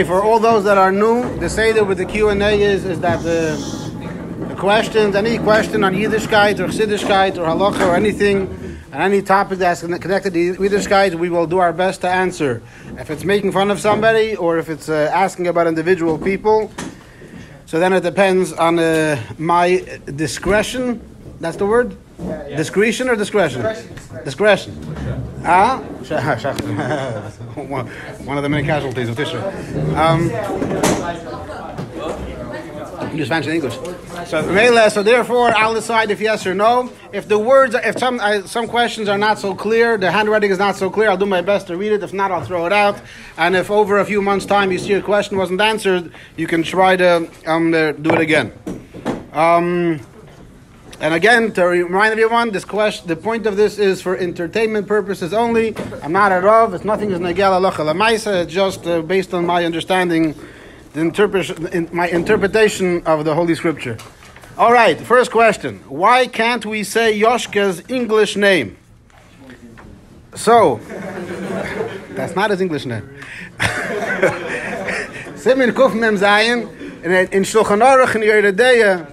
For all those that are new, the seder with the Q&A is that the questions, any question on Yiddishkeit or Chassidishkeit or Halacha or anything, and any topic that's connected to Yiddishkeit, we will do our best to answer. If it's making fun of somebody or if it's asking about individual people, so then it depends on my discretion. That's the word? Yeah. Discretion or discretion? Discretion. One of the many casualties of Tisha. You just mentioned English. So therefore, I'll decide if yes or no. If the words, if some questions are not so clear, the handwriting is not so clear, I'll do my best to read it. If not, I'll throw it out. And if over a few months' time you see a question wasn't answered, you can try to do it again. And again, to remind everyone, the point of this is for entertainment purposes only. I'm not a Rav. It's nothing is negel halacha lemaisa. It's just based on my understanding, my interpretation of the Holy Scripture. All right, first question. Why can't we say Yoshka's English name? So, that's not his English name. Simin Kuf Mem Zayin, in Shulchan Aruch in Yeridea,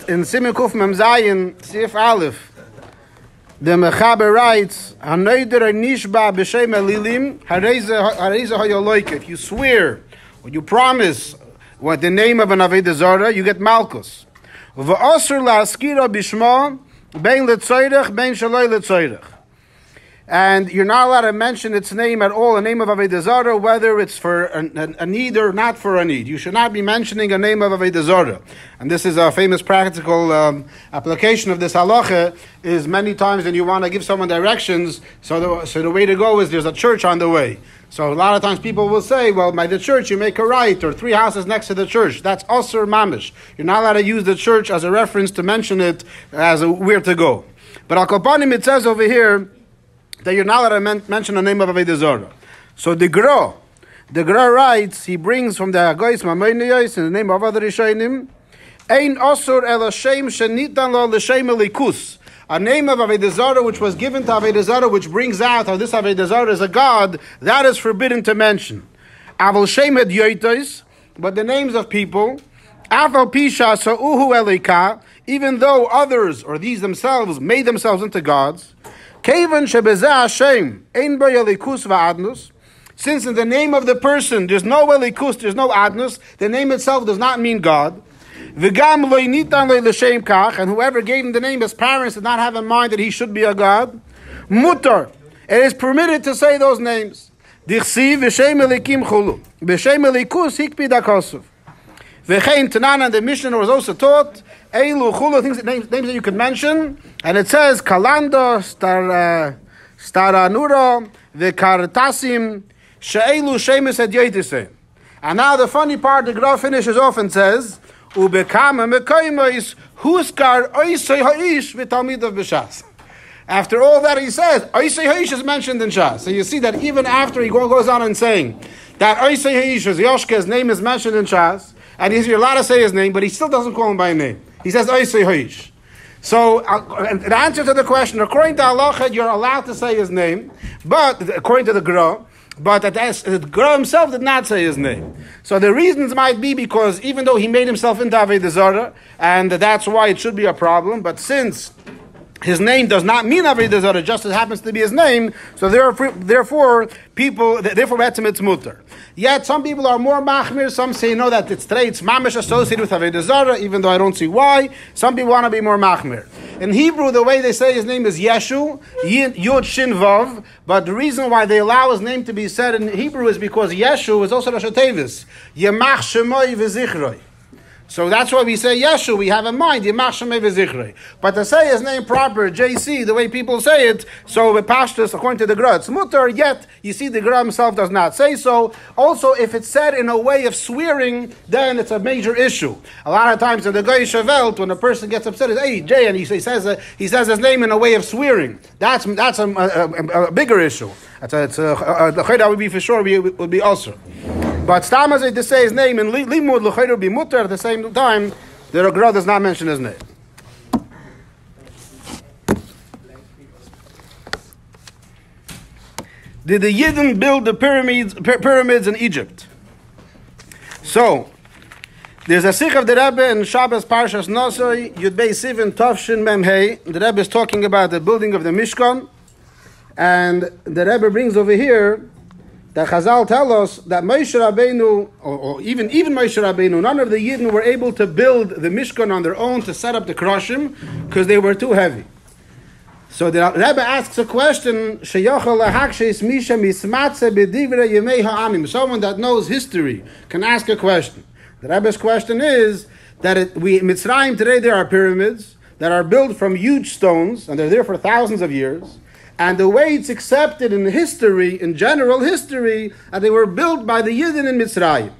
in Simin Kuf Mem Zayin, Sif Aleph, the Mechaber writes, "Haneider nishba b'shem elilim hareza hayoloike." If you swear or you promise what the name of an avodah zarah, you get malchus. V'asur la'askira b'shma bein letzoyrech bein shaloi letzoyrech. And you're not allowed to mention its name at all, a name of avodah zarah, whether it's for a need or not for a need. You should not be mentioning a name of avodah zarah. And this is a famous practical application of this halacha. Is many times when you want to give someone directions, so the way to go is there's a church on the way. So a lot of times people will say, well, by the church you make a right, or 3 houses next to the church. That's asur mamish. You're not allowed to use the church as a reference to mention it as where to go. But al kopanim, it says over here that you're not allowed to mention the name of avodah zarah. So the Gra writes, he brings from the Hagoyis Mamoiniyos in the name of other Rishonim, Ein asur el Hashem shenitan lo l'shem elikus. A name of avodah zarah which was given to avodah zarah, which brings out how this avodah zarah is a god, that is forbidden to mention. Aval shem et yoitos, but the names of people, Aval pisha sa'uhu elika, even though others or these themselves made themselves into gods. Kevan shebezeh Hashem ein bo elikus va'adnus. Since in the name of the person there's no elikus, there's no adnus, the name itself does not mean God. V'gam lo nitan lo l'shem kach, and whoever gave him the name, his parents did not have in mind that he should be a God. Mutar, it is permitted to say those names. Dichsiv v'shem elikim chulu, v'shem elikus hikpid hakosuf. V'chein Tanan, and the Mishnah was also taught Eilu chulu, names that you could mention, and it says Kalando, Staranuro, V'kartasim, She'eilu shemes et yoitise. And now the funny part, the Gra finishes off and says, Ubekama mekoimos huskar oisei ha'ish v'talmidav b'shas. After all that he says, oisei ha'ish is mentioned in Shas. So you see that even after he goes on and saying that oisei ha'ish, Yoshka's name is mentioned in Shas, and you're allowed to say his name, but he still doesn't call him by name. He says, oisei ha'ish. So, the answer to the question, according to halacha, you're allowed to say his name, but according to the Gra, but the Gra himself did not say his name. So the reasons might be because even though he made himself into avodah zarah, and that's why it should be a problem, but since his name does not mean avodah zarah, just as happens to be his name, so therefore it's mutar. Yet some people are more machmir. Some say no, that it's mamish associated with avodah zarah, even though I don't see why. Some people want to be more machmir. In Hebrew, the way they say his name is Yeshu, Yud Shin Vav, but the reason why they allow his name to be said in Hebrew is because Yeshu is also Rosh Tevis, Yemach Shemoi V'Zichroi. So that's why we say Yeshu, we have in mind Yemach Shemei V'Zichrei. But to say his name proper, JC, the way people say it, so with Pashtus, according to the Gra, it's mutar, yet you see the Gra himself does not say so. Also, if it's said in a way of swearing, then it's a major issue. A lot of times in the Goyish Welt, when a person gets upset, it's hey, Jay, and he says his name in a way of swearing. That's a bigger issue. That would be for sure would be also. But Stamaz to say his name in Limud L'chayru be mutar, at the same time, the Gra does not mention his name. did the Yidden build the pyramids in Egypt? So, there's a sikh of the Rebbe in Shabbos Parshas Nosoi, Yud Bey Sivan Tovshin Mem Hey. The Rebbe is talking about the building of the Mishkan, and the Rebbe brings over here that Chazal tell us that Moshe Rabbeinu, or even Moshe Rabbeinu, none of the Yidden were able to build the Mishkan on their own to set up the Kroshim because they were too heavy. So the Rebbe asks a question, someone that knows history can ask a question. The Rebbe's question is that in Mitzrayim today there are pyramids that are built from huge stones, and they're there for thousands of years. And the way it's accepted in history, in general history, that they were built by the Yidden in Mitzrayim.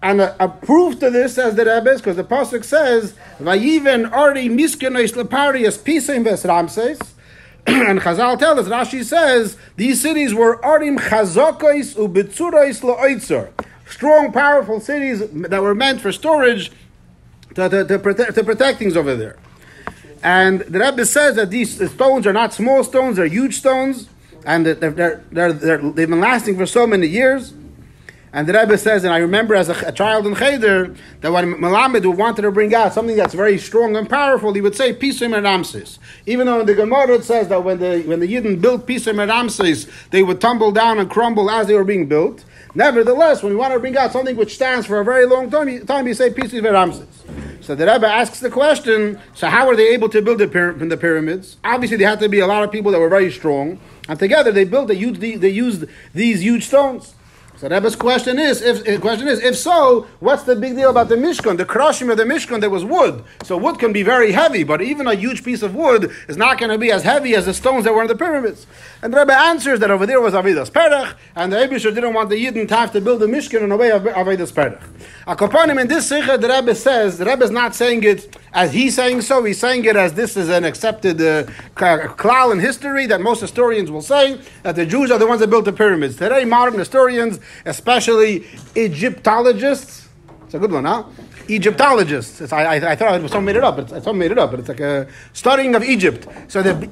And a proof to this, says the Rebbe, because the Pasuk says, "Vayiven Ari Miskenois Leparias Pisaim Ves Ramses," and Chazal tells us, Rashi says, these cities were Arim Chazokois Ubitzurois La'oitzor, strong, powerful cities that were meant for storage to protect things over there. And the Rebbe says that these stones are not small stones; they're huge stones, and they've been lasting for so many years. And the Rebbe says, and I remember as a child in Cheder, that when Melamed wanted to bring out something that's very strong and powerful, he would say Pisum and Ramses. Even though in the Gemara it says that when the Yidden built Pisum and Ramses, they would tumble down and crumble as they were being built. Nevertheless, when you want to bring out something which stands for a very long time you say Pisum and Ramses. So the Rebbe asks the question, so how were they able to build the pyramids? Obviously there had to be a lot of people that were very strong, and together they used these huge stones. So the Rebbe's question is, if so, what's the big deal about the Mishkan? The Kroshim of the Mishkan, there was wood. So wood can be very heavy, but even a huge piece of wood is not going to be as heavy as the stones that were in the pyramids. And the Rebbe answers that over there was Avidas Perech, and the Eibusher didn't want the Yidden to have to build the Mishkan in a way of Avidas Perech. Akoponim, in this Sikha, the Rebbe says, the Rebbe is not saying it as he's saying so, he's saying it as this is an accepted klal in history that most historians will say, that the Jews are the ones that built the pyramids. Today, modern historians, especially Egyptologists, it's a good one, huh? Egyptologists. I thought someone made it up, but it's like a studying of Egypt. So the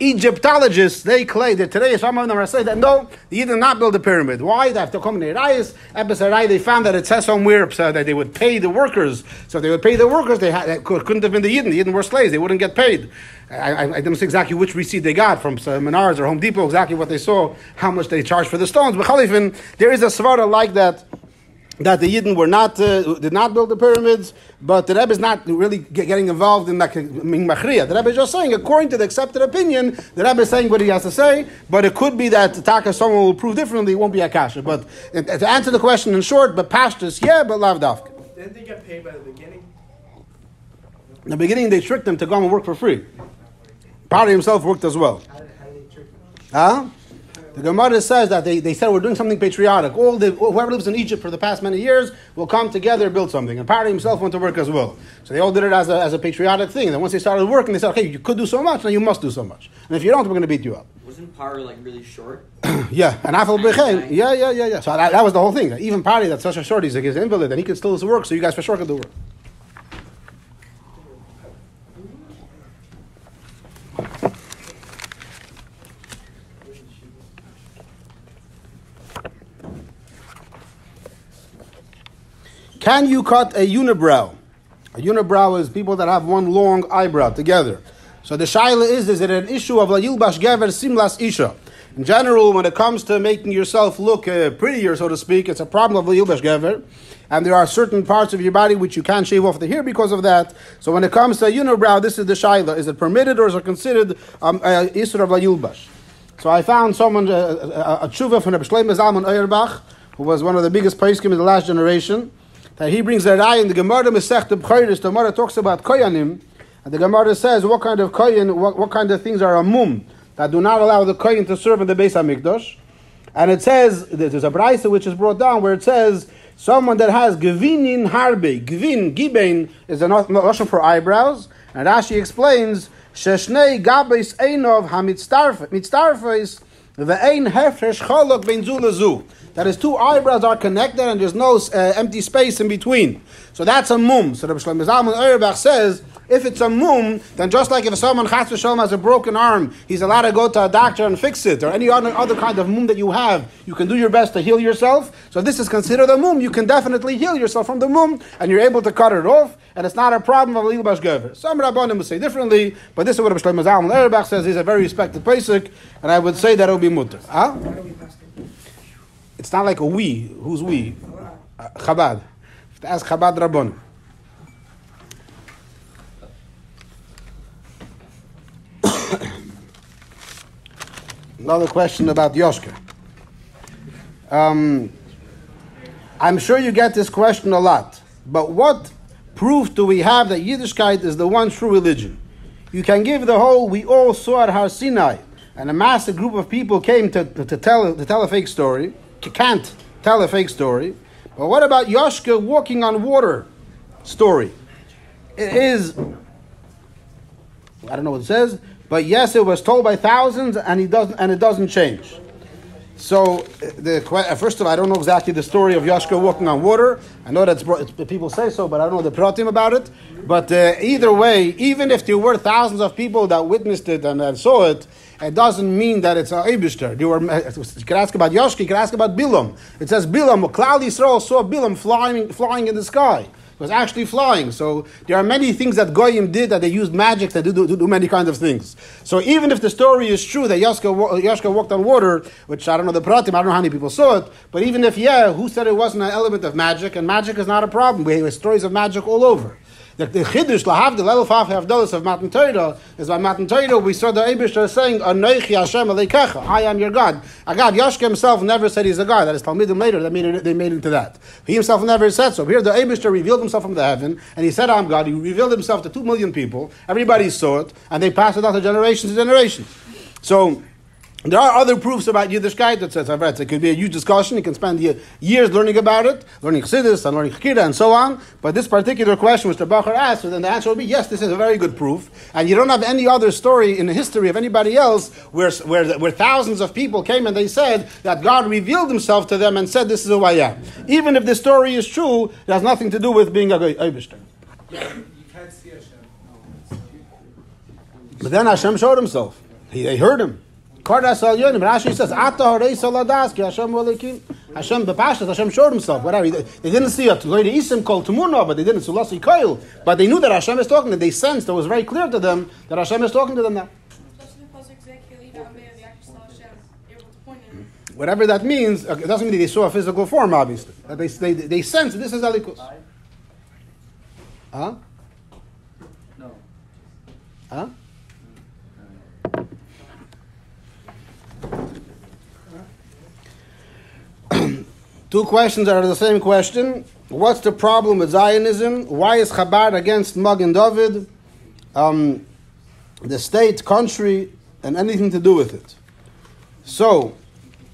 Egyptologists, they claim that today some of them are saying that no, they did not build the pyramid. Why? They have to come in the Rayas. They found that it says somewhere that they would pay the workers. So if they would pay the workers, that couldn't have been the Yidden. The Yidden were slaves. They wouldn't get paid. I don't know exactly which receipt they got from Menards or Home Depot, exactly what they saw, how much they charged for the stones. But Chalifin, there is a svara like that the Yidden did not build the pyramids, but the Rebbe is not really getting involved in Machriya. The Rebbe is just saying, according to the accepted opinion, the Rebbe is saying what he has to say, but it could be that Taka someone will prove differently, it won't be Akasha. But to answer the question in short, but Pashtus, yeah, but Lav Dafka. Didn't they get paid by the beginning? In the beginning, they tricked them to go and work for free. Pari himself worked as well. How did they trick them? Huh? The Gemara says that they said we're doing something patriotic. Whoever lives in Egypt for the past many years will come together and build something. And Pari himself went to work as well. So they all did it as a patriotic thing. And then once they started working, they said, okay, you could do so much, now you must do so much. And if you don't, we're going to beat you up. Wasn't Pari really short? Yeah, and Afal Bechen. Yeah. So that was the whole thing. Even Pari, that's such a short, he's an invalid, and he can still work, so you guys for sure can do work. Can you cut a unibrow? A unibrow is people that have one long eyebrow together. So the shaila is it an issue of la yilbash gever simlas isha? In general, when it comes to making yourself look prettier, so to speak, it's a problem of la yilbash gever. And there are certain parts of your body which you can't shave off the hair because of that. So when it comes to a unibrow, this is the shaila. Is it permitted or is it considered isra of la yilbash? So I found someone, a tshuva from the Shlomo Zalman Auerbach, who was one of the biggest poskim in the last generation, that he brings a raya in the Gemara Masechta B'chayris. The Gemara talks about koyanim, and the Gemara says what kind of koyan, what kind of things are a mum that do not allow the koyan to serve in the Beis Hamikdash. And it says there's a brayso which is brought down where it says someone that has gevinin harbe, gevin gibein is a lashon for eyebrows, and Rashi explains sheshnei gabes einov hamitztarfes ve'ein hefresh cholok ben zu lezu. that his two eyebrows are connected and there's no empty space in between. So that's a mum. So the Shlomo Zalman Auerbach says, if it's a mum, then just like if someone chas v'sholom has a broken arm, he's allowed to go to a doctor and fix it, or any other kind of mum that you have, you can do your best to heal yourself. So this is considered a mum. You can definitely heal yourself from the mum, and you're able to cut it off, and it's not a problem of a bahashkava. Some Rabbanim will say differently, but this is what Shlomo Zalman Auerbach says. He's a very respected pasuk, and I would say that it would be mutter. Huh? It's not like a we. Who's we? Chabad. Ask Chabad Rabbanim. Another question about Yoshka. I'm sure you get this question a lot, but what proof do we have that Yiddishkeit is the one true religion? You can give the whole, we all saw at Har Sinai, and a massive group of people came to tell a fake story. You can't tell a fake story. But what about Yoshka walking on water story? It is, I don't know what it says, but yes, it was told by thousands, and it doesn't change. So, first of all, I don't know exactly the story of Yoshka walking on water. I know that people say so, but I don't know the pratim about it. But either way, even if there were thousands of people that witnessed it and saw it, it doesn't mean that it's a Eibishter. You could ask about Yoshka, you could ask about Bilam. It says Bilam, Klal Yisrael saw Bilam flying in the sky. It was actually flying. So there are many things that Goyim did, that they used magic to do many kinds of things. So even if the story is true that Yoshka walked on water, which I don't know the pratim, I don't know how many people saw it, but even if, who said it wasn't an element of magic? And magic is not a problem. We have stories of magic all over. The Chiddush, Lahavdil, Elef Havdalas of Matan Torah, is by Matan Torah, we saw the Eibishter saying, Anoichi Hashem Aleikecha, I am your God. God, Yoshka himself never said he's a God. That is Talmidim later, they made into that. He himself never said so. Here the Eibishter revealed himself from the heaven, and he said, I'm God. He revealed himself to 2 million people. Everybody saw it, and they passed it on to generations and generations. So, there are other proofs about Yiddishkeit that says, it could be a huge discussion. You can spend years learning about it, learning Chassidus and learning Chakira and so on. But this particular question which the Bachar asked, so then the answer would be, yes, this is a very good proof. And you don't have any other story in the history of anybody else where thousands of people came and they said that God revealed himself to them and said, this is who I am. Even if the story is true, it has nothing to do with being a Eibishter. You can't see Hashem. But then Hashem showed himself. They heard him. Rashi says, Hashem bepashas, Hashem showed himself. Whatever. They didn't see it. But they didn't see Koil. But they knew that Hashem is talking to them. They sensed, it was very clear to them that Hashem is talking to them now. Whatever that means, it doesn't mean that they saw a physical form, obviously. They sensed this is Alikus. Huh? No. Huh? Two questions are the same question. What's the problem with Zionism? Why is Chabad against Magen David? The state, country, and anything to do with it. So,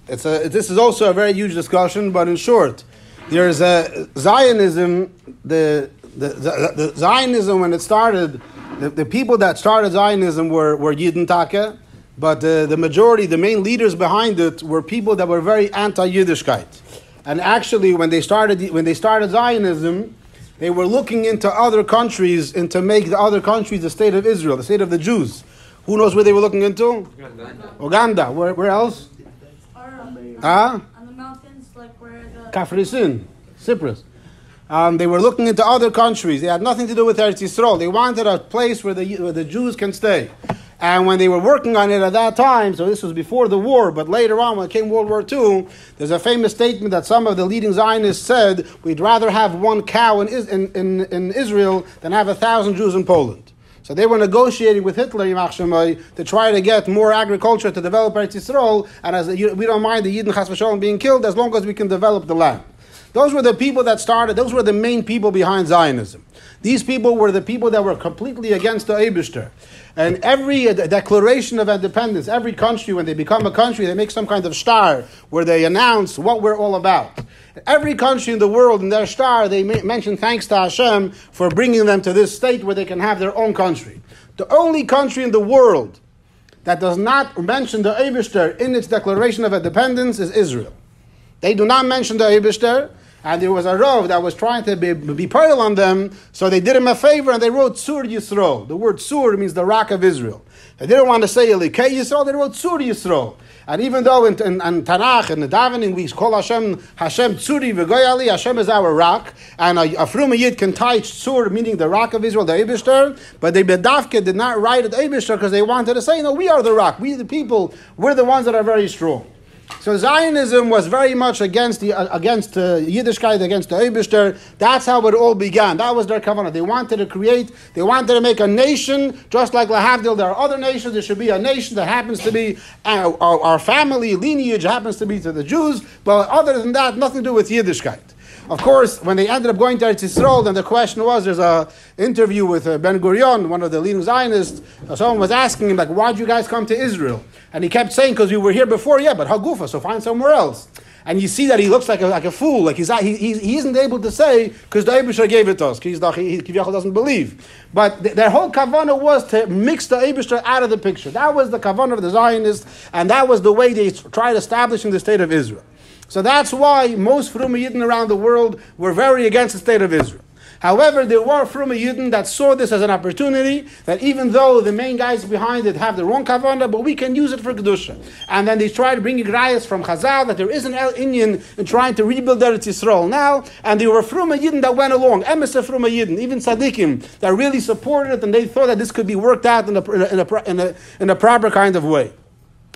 this is also a very huge discussion, but in short, there is a Zionism, the Zionism when it started, the people that started Zionism were Yidden Taka, but the majority, the main leaders behind it were people that were very anti-Yiddishkeit. And actually, when they started Zionism, they were looking into other countries and to make the other countries the state of Israel, the state of the Jews. Who knows where they were looking into? Uganda. Where else? On the mountains, like where the... Kafrisin, Cyprus. They were looking into other countries. They had nothing to do with Eretz Yisrael. They wanted a place where the Jews can stay. And when they were working on it at that time, so this was before the war, but later on when it came World War II, there's a famous statement that some of the leading Zionists said, we'd rather have one cow in Israel than have 1,000 Jews in Poland. So they were negotiating with Hitler, to try to get more agriculture to develop Eretz Yisrael, and we don't mind the Yidden Chas v'Sholom being killed as long as we can develop the land. Those were the people that started, those were the main people behind Zionism. These people were the people that were completely against the Eibishter. And every declaration of independence, every country, when they become a country, they make some kind of star where they announce what we're all about. Every country in the world, in their star, they mention thanks to Hashem for bringing them to this state where they can have their own country. The only country in the world that does not mention the Eibishter in its declaration of independence is Israel. They do not mention the Eibishter, and there was a Rav that was trying to be parallel on them, so they did him a favor and they wrote Sur Yisro. The word Sur means the rock of Israel. They didn't want to say Elikei Yisro, they wrote Sur Yisro. And even though in Tanakh, in the davening, we call Hashem Tzuri V'Goyali, Hashem is our rock, and a Fruma Yid can tie Tzur, meaning the rock of Israel, the Eibishter, but the Bedavke did not write it Eibishter because they wanted to say, no, we are the rock, we the people, we're the ones that are very strong. So Zionism was very much against Yiddishkeit, against the Eibishter. That's how it all began. That was their kavanah. They wanted to make a nation, just like Lahavdil, there are other nations. There should be a nation that happens to be, our family lineage happens to be to the Jews, but other than that, nothing to do with Yiddishkeit. Of course, when they ended up going to Eretz Yisrael, then the question was, there's an interview with Ben Gurion, one of the leading Zionists. Someone was asking him, like, why'd you guys come to Israel? And he kept saying, because we were here before, yeah, but Hagufa, so find somewhere else. And you see that he looks like a fool, like he isn't able to say, because the Eibishter gave it to us, because he doesn't believe. But their whole kavanah was to mix the Eibishter out of the picture. That was the kavanah of the Zionists, and that was the way they tried establishing the state of Israel. So that's why most Fruma Yidden around the world were very against the state of Israel. However, there were Fruma Yidden that saw this as an opportunity, that even though the main guys behind it have the wrong kavanah, but we can use it for Kedusha. And then they try to bring rayas from Chazal that there is an Inyan in trying to rebuild Eretz Yisrael now, and there were Fruma Yidden that went along, Emes Fruma Yidden, even Tzadikim, that really supported it, and they thought that this could be worked out in a proper kind of way.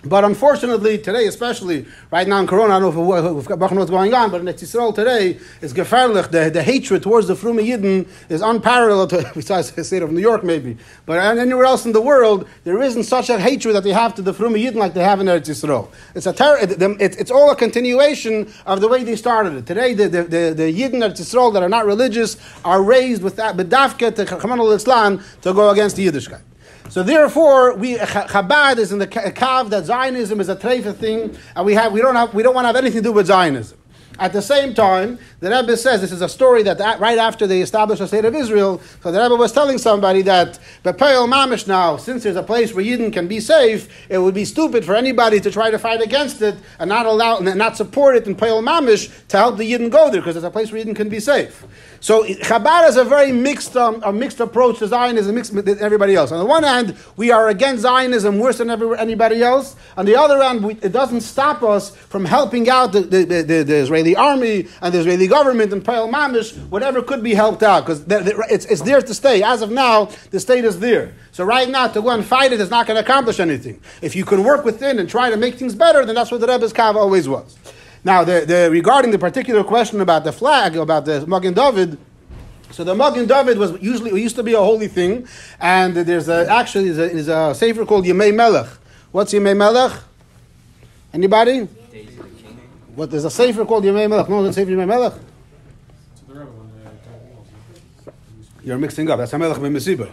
But unfortunately, today, especially right now in Corona, I don't know if what's going on, but in Eretz Yisrael today is gefährlich. The hatred towards the Fruma Yidden is unparalleled, besides the state of New York maybe. But anywhere else in the world, there isn't such a hatred that they have to the Fruma Yidden like they have in Eretz Yisrael. It's all a continuation of the way they started it. Today, the Yidden Eretz Yisrael that are not religious are raised with that bedavke to Chaman al-Islam to go against the Yiddishkeit. So therefore, Chabad is in the kav that Zionism is a treifa thing, and we don't want to have anything to do with Zionism. At the same time, the Rebbe says, this is a story that right after they established the state of Israel, so the Rebbe was telling somebody that, Bepeil Mamish now, since there's a place where Yidden can be safe, it would be stupid for anybody to try to fight against it and not support it in Peil Mamish to help the Yidden go there, because it's a place where Yidden can be safe. So Chabad is a very mixed approach to Zionism, mixed with everybody else. On the one hand, we are against Zionism worse than anybody else. On the other hand, it doesn't stop us from helping out the Israeli army and the Israeli government and Peil Mamish, whatever could be helped out, because it's there to stay. As of now, the state is there. So right now, to go and fight it is not going to accomplish anything. If you can work within and try to make things better, then that's what the Rebbe's kav always was. Now, regarding the particular question about the flag, about the Magen David, so the Magen David used to be a holy thing, and there's a sefer called Yemei Melech. What's Yemei Melech? Anybody? What, there's a sefer called Yemei Melech. No, there's a sefer Yemei Melech. You're mixing up. That's Hamelech ben Mesiba.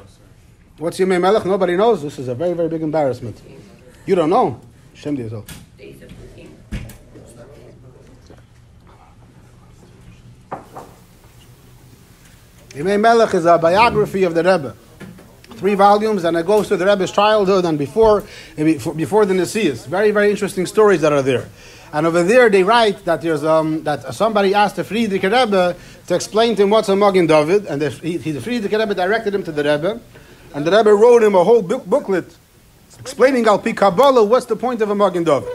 What's Yemei Melech? Nobody knows. This is a very, very big embarrassment. You don't know? Shem yourself. Yemei Melech is a biography of the Rebbe. 3 volumes, and it goes through the Rebbe's childhood and before the Nesias. Very, very interesting stories that are there. And over there they write that there's that somebody asked the Friedrich Rebbe to explain to him what's a Magen David, and the Friedrich Rebbe directed him to the Rebbe, and the Rebbe wrote him a whole booklet explaining al pi Kabbalah what's the point of a Magen David.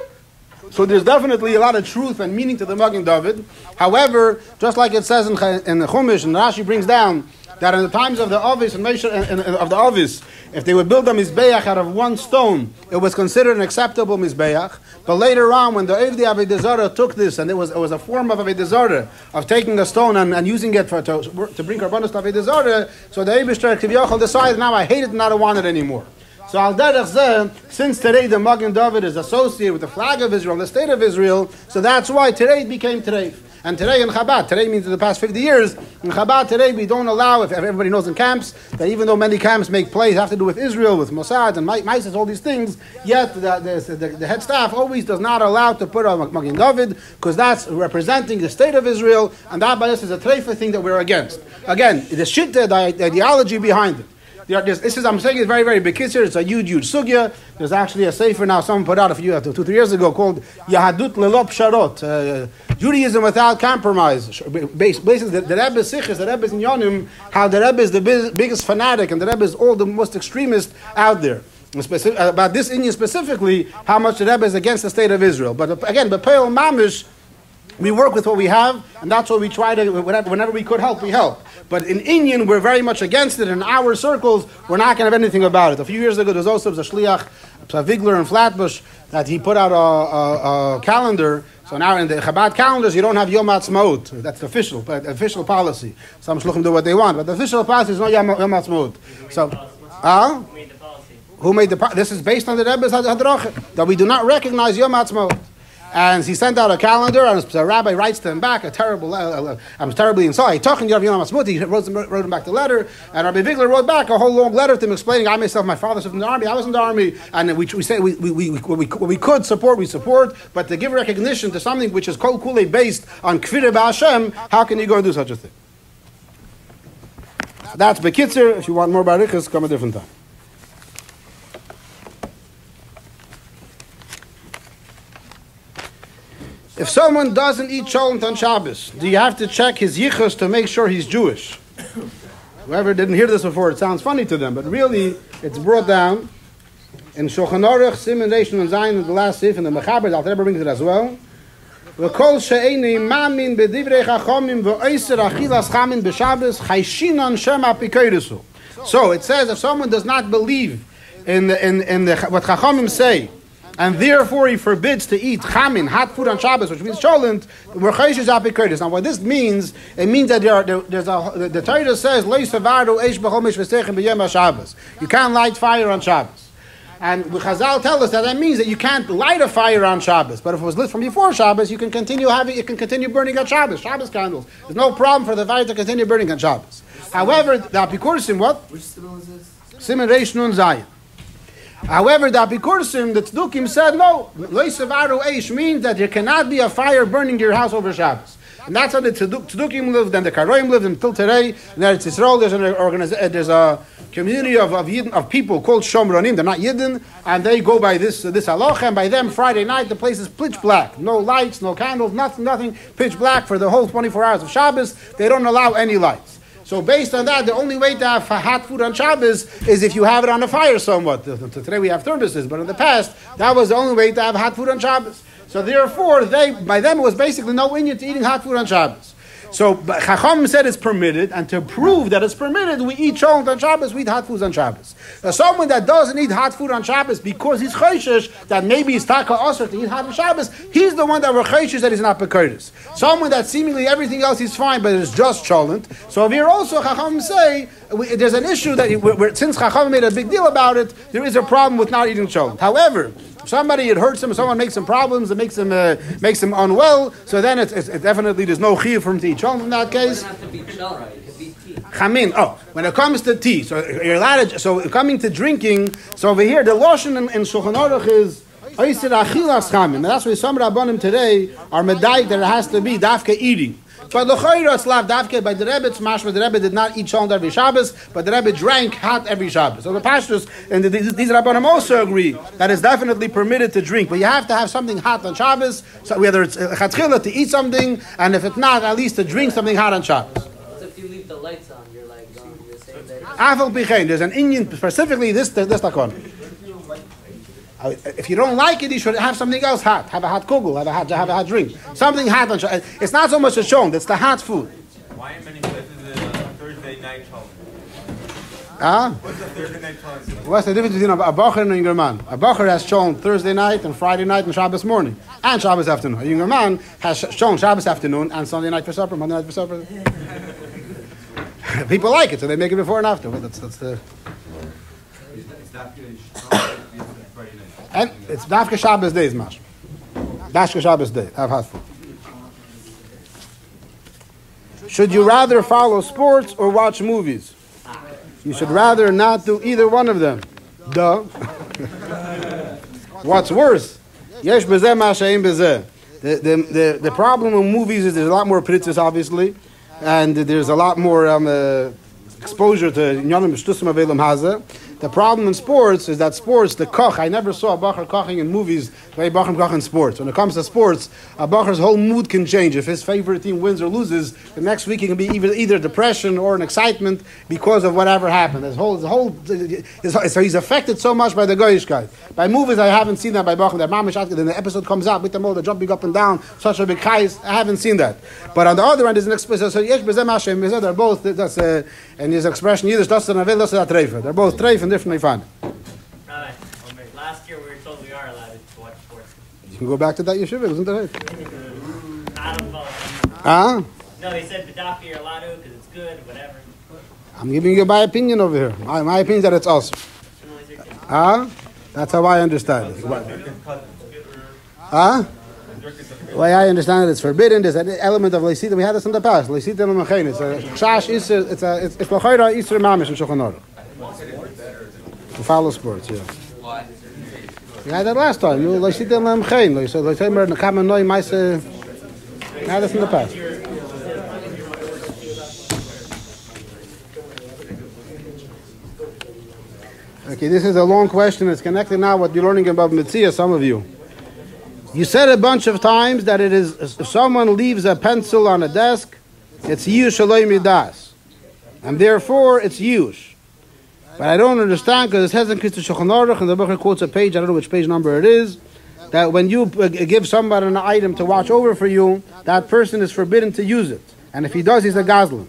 So there's definitely a lot of truth and meaning to the Magen David. However, just like it says in the Chumash, and Rashi brings down that in the times of the Avis and of the Avis, if they would build a mizbeach out of one stone, it was considered an acceptable mizbeach. But later on, when the Evdei Avodah Zarah took this, and it was a form of Avodah Zarah, of taking a stone and using it to bring karbanos to Avodah Zarah, so the Eibishter Kivyochel decided, now I hate it and I don't want it anymore. So al derech zeh, since today the Magen David is associated with the flag of Israel, the state of Israel, so that's why today it became treif. And today in Chabad, today means in the past 50 years, in Chabad today we don't allow, if everybody knows in camps, that even though many camps make plays have to do with Israel, with Mossad and Mises, all these things, yet the head staff always does not allow to put on Magen David, because that's representing the state of Israel, and that by this is a treifa thing that we're against. Again, the shitta, the ideology behind it. I'm saying it's very, very bekitzer. It's a huge sugya. There's actually a sefer now someone put out a few 2-3 years ago called Yahadut Lelo Psharot, Judaism without compromise. Basically, the Rebbe Sichos, the Rebbe is in Yonim, how the Rebbe is the biggest fanatic and the Rebbe is all the most extremist out there. About this Indian specifically, how much the Rebbe is against the state of Israel. But again, B'Peil Mamish, we work with what we have, and that's what we try to, whenever we could help, we help. But in Indian, we're very much against it. In our circles, we're not going to have anything about it. A few years ago, there was also a shliach, Vigler in Flatbush, that he put out a calendar. So now in the Chabad calendars, you don't have Yom Ha'atzmaut. That's the official policy. Some shluchim do what they want, but the official policy is not Yom Ha'atzmaut. So, who made the policy? This is based on the Rebbe's Hadrach, that we do not recognize Yom Ha'atzmaut. And he sent out a calendar, and the rabbi writes to him back a terrible, I'm terribly inside. Talking to Yom Ha'atzmaut, he wrote him back the letter, and Rabbi Vigler wrote back a whole long letter to him explaining, I myself, my father served in the army, I was in the army, and we say we could support, we support, but to give recognition to something which is kol kulei based on kfireh b'Hashem, how can you go and do such a thing? That's bekitzer. If you want more barichas, come a different time. If someone doesn't eat cholent on Shabbos, do you have to check his yichus to make sure he's Jewish? Whoever didn't hear this before, it sounds funny to them, but really, it's brought down in Shulchan Aruch, Siman Reish Nun Zayin, in the last sif, and the Mechaber, I'll never bring it as well. V'kol she'eini mamin b'divrei chachomim v'oiser achilas chamin b'Shabbos chayshinan shem apikoirusu. So it says, if someone does not believe in what chachomim say, and therefore he forbids to eat chamin, hot food on Shabbos, which means cholent, we're chayshish apikoirus. Now what this means, it means that the Torah says, Lo yisavaru eish b'chomish v'sechem b'yom HaShabbos. You can't light fire on Shabbos. And Chazal tell us that means that you can't light a fire on Shabbos. But if it was lit from before Shabbos, you can continue burning on Shabbos candles. There's no problem for the fire to continue burning on Shabbos. However, the Apikurosim, what? Which symbol is this? Siman Reish Nun Zayin. However, the Apikurosim, the Tzdukim said, no, Lo Yisavaru Eish means that there cannot be a fire burning your house over Shabbos. And that's how the Tzdukim lived and the Karoim lived until today. And there it's Israel, there's a community of people called Shomronim, they're not Yidden, and they go by this halacha, and by them, Friday night, the place is pitch black. No lights, no candles, nothing, pitch black for the whole 24 hours of Shabbos. They don't allow any lights. So based on that, the only way to have hot food on Shabbos is if you have it on a fire somewhat. Today we have thermoses, but in the past, that was the only way to have hot food on Shabbos. So therefore, by them it was basically no inyan to eating hot food on Shabbos. So Chacham said it's permitted, and to prove that it's permitted, we eat cholent on Shabbos, we eat hot foods on Shabbos. Now someone that doesn't eat hot food on Shabbos because he's chayshish, that maybe he's taka osir to eat hot on Shabbos, he's the one that we're chayshish that he's not bekoros. Someone that seemingly everything else is fine, but it's just cholent. So here also Chacham say, there's an issue that since Chacham made a big deal about it, there is a problem with not eating cholent. However, somebody, it hurts him, someone makes him problems, it makes him unwell, so then it definitely there's no chiyuv for him to eat cholent in that case. It doesn't have to be chol, right? It could be tea. Chamin, when it comes to tea, so you're allowed to, so coming to drinking, so over here, the Lashon in Shulchan Aruch is Oiser Achilas Chamin. And that's why some Rabbanim today are medayik that it has to be dafka eating. But l'chayra it's lav davke by the Rebbe. It's mashma. The Rebbe did not eat cholent every Shabbos, but the Rebbe drank hot every Shabbos. So the pastors and these Rabbanim also agree that it's definitely permitted to drink, but you have to have something hot on Shabbos. So whether it's chatchila to eat something, and if it's not, at least to drink something hot on Shabbos. So if you leave the lights on, you're like you're saying that. Afal bichein. There's an Indian specifically this takon. If you don't like it, you should have something else hot. Have a hot kugel, have a hot drink. Something hot on Shabbos. It's not so much a shon, it's the hot food. Why in many places Thursday night cholent? What's the Thursday night cholent? What's the difference between a bacher and a younger man? A bacher has shown Thursday night and Friday night and Shabbos morning and Shabbos afternoon. A younger man has shown Shabbos afternoon and Sunday night for supper, Monday night for supper. People like it, so they make it before and after. Well, that's the. And it's Dafka Shabbos days, Mash. Dafka Shabbos day. Have hot food. Should you rather follow sports or watch movies? You should rather not do either one of them. Duh. What's worse? Yesh bezeh ma she'ein bezeh. The problem with movies is there's a lot more pritzes, obviously, and there's a lot more exposure to Inyanim Shtusim Avelim Hazeh. The problem in sports is that sports, the koch, I never saw a bacher koching in movies the way bacher koch in sports. When it comes to sports, a bacher's whole mood can change. If his favorite team wins or loses, the next week it can be either depression or an excitement because of whatever happened. So he's affected so much by the goyishkeit. By movies, I haven't seen that by bacher. That mamish, then the episode comes out with them all, they're jumping up and down, such a big chais. I haven't seen that. But on the other end, there's an expression. So yesh b'zeh Hashem, they're both. That's and his expression Yiddish, das and avil, das and atreifa. They're both treif and differently fun. Rabbi, last year we were told we are allowed to watch sports. You can go back to that yeshiva, isn't that right? I don't know. No, he said B'dafka you're allowed to because it's good, whatever. I'm giving you my opinion over here. My opinion is that it's awesome. That's how I understand it. The way I understand it, it's forbidden. There's an element of leisita. We had this in the past. Leisita l'mechein. It's a chash iser. It's l'chayra iser mamish in Shulchan Aruch. To follow sports, yeah. Why? We had that last time. Leisita l'mechein. Leisita l'mechein. We had this in the past. Okay, this is a long question. It's connected now what you're learning about Mitzvah, some of you. You said a bunch of times that it is, if someone leaves a pencil on a desk, it's yush shaloi midas. And therefore, it's yush. But I don't understand, because it says in Shulchan Aruch, and the Bucher quotes a page, I don't know which page number it is, that when you give somebody an item to watch over for you, that person is forbidden to use it. And if he does, he's a gazlan.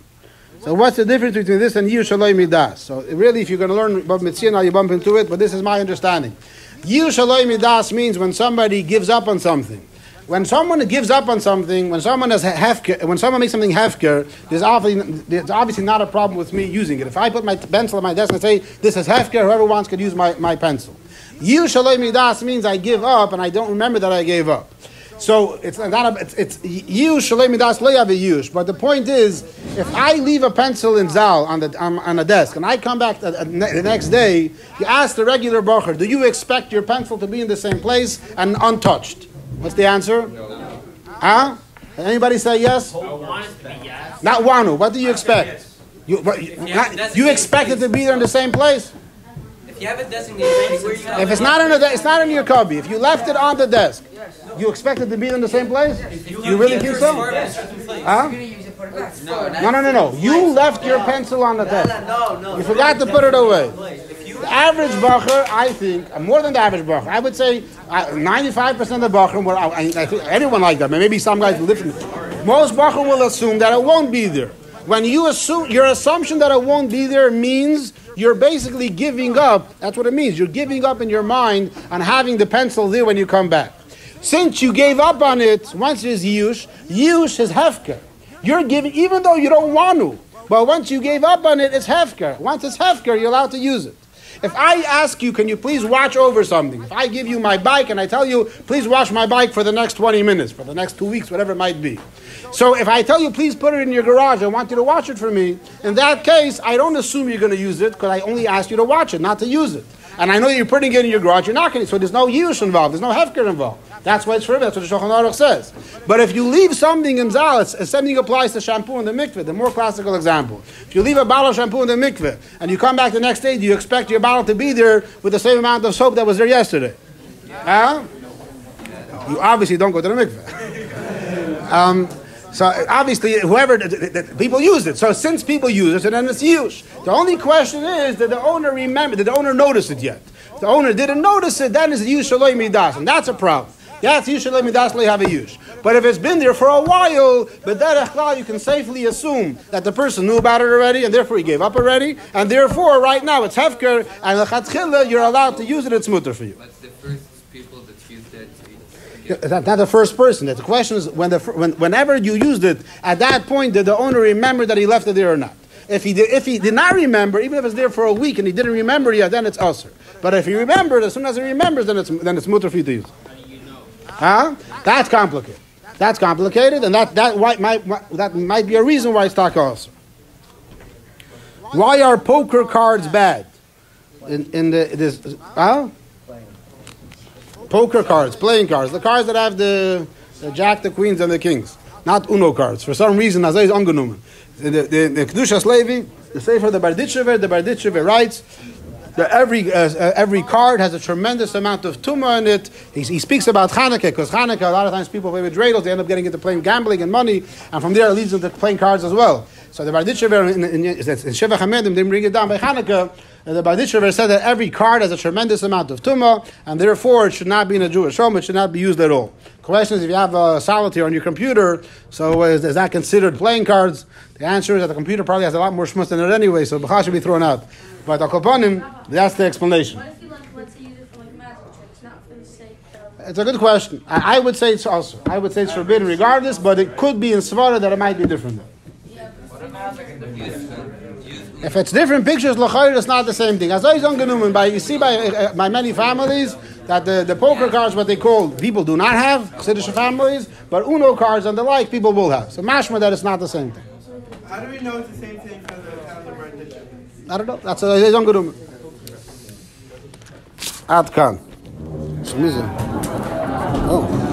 So what's the difference between this and yush shaloi midas? So really, if you're going to learn about mitzvah, now you bump into it, but this is my understanding. Yush shaloi midas means when somebody gives up on something. When someone gives up on something, when someone makes something hefker, there's obviously not a problem with me using it. If I put my pencil on my desk and say, this is hefker, whoever wants can use my pencil. Yush shaloi midas means I give up and I don't remember that I gave up. So it's yush shaloi midas lo yavi yush. But the point is, if I leave a pencil in zal on a desk and I come back the next day, you ask the regular bacher, do you expect your pencil to be in the same place and untouched? What's the answer? No. Huh? Anybody say yes? I want it to be yes. Not wanu. What do you expect? You expect it to be there in the same place? If you have a designated place, if it's not it's not in your cubby. If you left it on the desk, you expect it to be in the same place? You really think so? Huh? No. You left your pencil on the desk. No. You forgot to put it away. The average bacher, I think, more than the average bacher, I would say 95% of the bacher, I think anyone like that, maybe some guys will different. Most bacher will assume that it won't be there. When you assume, your assumption that it won't be there means you're basically giving up. That's what it means. You're giving up in your mind on having the pencil there when you come back. Since you gave up on it, once there's yush is hefker. You're giving, even though you don't want to, but once you gave up on it, it's hefker. Once it's hefker, you're allowed to use it. If I ask you, can you please watch over something? If I give you my bike and I tell you, please watch my bike for the next 20 minutes, for the next 2 weeks, whatever it might be. So if I tell you, please put it in your garage, I want you to watch it for me. In that case, I don't assume you're going to use it because I only asked you to watch it, not to use it. And I know you're putting it in your garage, you're not going to. So there's no yush involved, there's no hefker involved. That's why it's forbidden. That's what the Shulchan Aruch says. But if you leave something in zal, something applies to shampoo in the mikveh, the more classical example. If you leave a bottle of shampoo in the mikveh, and you come back the next day, do you expect your bottle to be there with the same amount of soap that was there yesterday? Huh? You obviously don't go to the mikveh. So obviously, people use it. So since people use it, and then it's used. The only question is, did the owner remember? Did the owner notice it yet? If the owner didn't notice it, then it's yush shaloi midas, and that's a problem. That's yush shaloi midas lo have a yush. But if it's been there for a while, b'derech you can safely assume that the person knew about it already, and therefore he gave up already, and therefore right now it's hefker, and l'chatchila you're allowed to use it. It's mutter for you. What's the first people that used that? Not the first person. The question is, whenever you used it, at that point, did the owner remember that he left it there or not? If he did not remember, even if it's there for a week and he didn't remember yet, then it's usher. But if he remembered, as soon as he remembers, then it's mutter for you to use. Huh? That's complicated. And that might be a reason why it's taka usher. Why are poker cards bad? Poker cards, playing cards, the cards that have the jack, the queens, and the kings, not Uno cards. For some reason, Azay is ungenommen. The Kedushas Levi, The Sefer the Berditchever writes that every card has a tremendous amount of tumah in it. He speaks about Hanukkah, because Hanukkah, a lot of times people play with dreidels, they end up getting into playing gambling and money, and from there it leads them to playing cards as well. So the Berditchever in Sheva Chamedim, they bring it down by Hanukkah. The Berditchever said that every card has a tremendous amount of tumah, and therefore it should not be in a Jewish home, it should not be used at all. Question is, if you have a solitaire on your computer, so is that considered playing cards? The answer is that the computer probably has a lot more shmutz in it anyway, so b'chal should be thrown out. But Akoponim, that's the explanation. What if you let's say use it for magic tricks, not for the sake of... It's a good question. I would say it's also. I would say it's forbidden regardless, but it could be in Svara that it might be different. If it's different pictures, l'chayr, it's not the same thing. As you see by many families that the poker cards, what they call, people do not have, Chassidish families, but Uno cards and the like, people will have. So mashma that it's not the same thing. How do we know it's the same thing for the calendar Berditchever? I don't know. That's a young room. Ad kan. Oh.